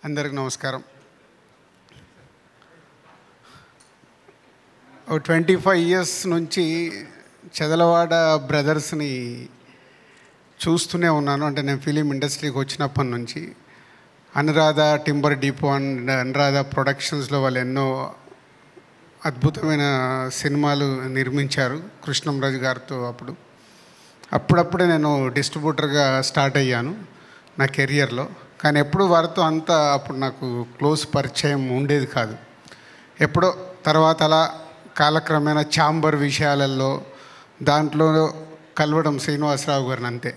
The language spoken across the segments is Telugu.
అందరికి నమస్కారం. 25 years నుంచి చదలవాడ బ్రదర్స్ని చూస్తూనే ఉన్నాను. అంటే నేను ఫిలిం ఇండస్ట్రీకి వచ్చినప్పటి నుంచి Anuradha timber depot and Anuradha ప్రొడక్షన్స్లో వాళ్ళు ఎన్నో అద్భుతమైన సినిమాలు నిర్మించారు కృష్ణంరాజు గారితో. అప్పుడప్పుడే నేను డిస్ట్రిబ్యూటర్గా స్టార్ట్ అయ్యాను నా కెరియర్లో. కానీ ఎప్పుడు వారితో అంతా అప్పుడు నాకు క్లోజ్ పరిచయం ఉండేది కాదు. ఎప్పుడో తర్వాత అలా కాలక్రమేణా ఛాంబర్ విషయాలలో దాంట్లో కలవడం శ్రీనివాసరావు గారిని అంతే.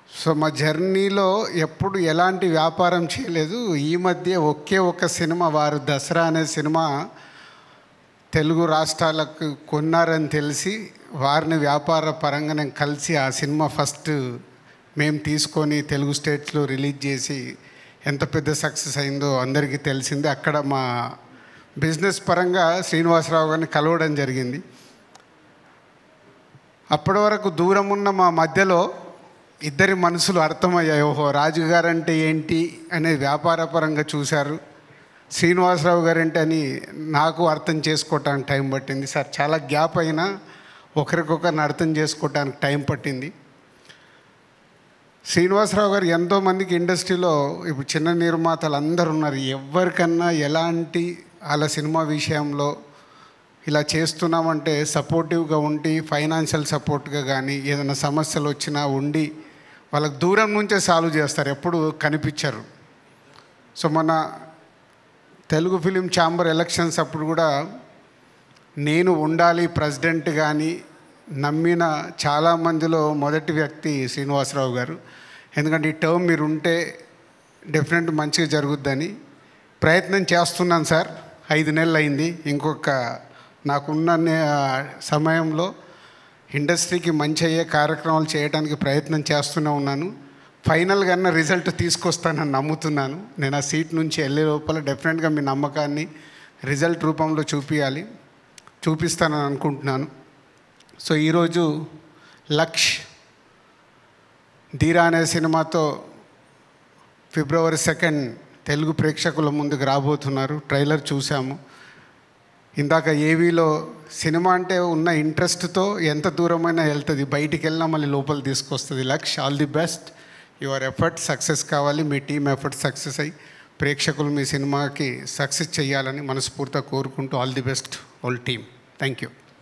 సో మా జర్నీలో ఎప్పుడు ఎలాంటి వ్యాపారం చేయలేదు. ఈ మధ్య ఒకే ఒక సినిమా, వారు దసరా అనే సినిమా తెలుగు రాష్ట్రాలకు కొన్నారని తెలిసి వారిని వ్యాపార పరంగా నేను కలిసి ఆ సినిమా ఫస్ట్ మేము తీసుకొని తెలుగు స్టేట్స్లో రిలీజ్ చేసి ఎంత పెద్ద సక్సెస్ అయిందో అందరికీ తెలిసింది. అక్కడ మా బిజినెస్ పరంగా శ్రీనివాసరావు గారిని కలవడం జరిగింది. అప్పటి వరకు దూరం ఉన్న మా మధ్యలో ఇద్దరి మనసులు అర్థమయ్యాయి. ఓహో, రాజుగారు అంటే ఏంటి అనేది వ్యాపారపరంగా చూశారు, శ్రీనివాసరావు గారు అంటే అని నాకు అర్థం చేసుకోవటానికి టైం పట్టింది. సార్ చాలా గ్యాప్ అయినా ఒకరికొకరిని అర్థం చేసుకోవటానికి టైం పట్టింది. శ్రీనివాసరావు గారు ఎంతోమందికి ఇండస్ట్రీలో ఇప్పుడు చిన్న నిర్మాతలు అందరు ఉన్నారు. ఎవరికన్నా ఎలాంటి వాళ్ళ సినిమా విషయంలో ఇలా చేస్తున్నామంటే సపోర్టివ్గా ఉండి ఫైనాన్షియల్ సపోర్ట్గా కానీ ఏదైనా సమస్యలు వచ్చినా ఉండి వాళ్ళకి దూరం నుంచే సాల్వ్ చేస్తారు, ఎప్పుడు కనిపించరు. సో మన తెలుగు ఫిలిం ఛాంబర్ ఎలక్షన్స్ అప్పుడు కూడా నేను ఉండాలి ప్రెసిడెంట్ కానీ నమ్మిన చాలామందిలో మొదటి వ్యక్తి శ్రీనివాసరావు గారు. ఎందుకంటే ఈ టర్మ్ మీరు ఉంటే డెఫినెట్ మంచిగా జరుగుద్దని ప్రయత్నం చేస్తున్నాను సార్. 5 నెలలు అయింది. ఇంకొక నాకున్న సమయంలో ఇండస్ట్రీకి మంచి అయ్యే కార్యక్రమాలు చేయడానికి ప్రయత్నం చేస్తూనే ఉన్నాను. ఫైనల్గా రిజల్ట్ తీసుకొస్తానని నమ్ముతున్నాను. నేను ఆ సీట్ నుంచి వెళ్ళే లోపల డెఫినెట్గా మీ నమ్మకాన్ని రిజల్ట్ రూపంలో చూపిస్తానని అనుకుంటున్నాను. సో ఈరోజు లక్ష్ ధీరా అనే సినిమాతో February 2 తెలుగు ప్రేక్షకుల ముందుకు రాబోతున్నారు. ట్రైలర్ చూసాము. ఇందాక ఏవీలో సినిమా అంటే ఉన్న ఇంట్రెస్ట్తో ఎంత దూరమైనా వెళ్తుంది, బయటికి వెళ్ళినా మళ్ళీ లోపల తీసుకొస్తుంది. Laksh, all the best. Your effort success కావాలి. మీ టీం ఎఫర్ట్ సక్సెస్ అయ్యి ప్రేక్షకులు మీ సినిమాకి సక్సెస్ చేయాలని మనస్ఫూర్తిగా కోరుకుంటూ all the best whole team. Thank you.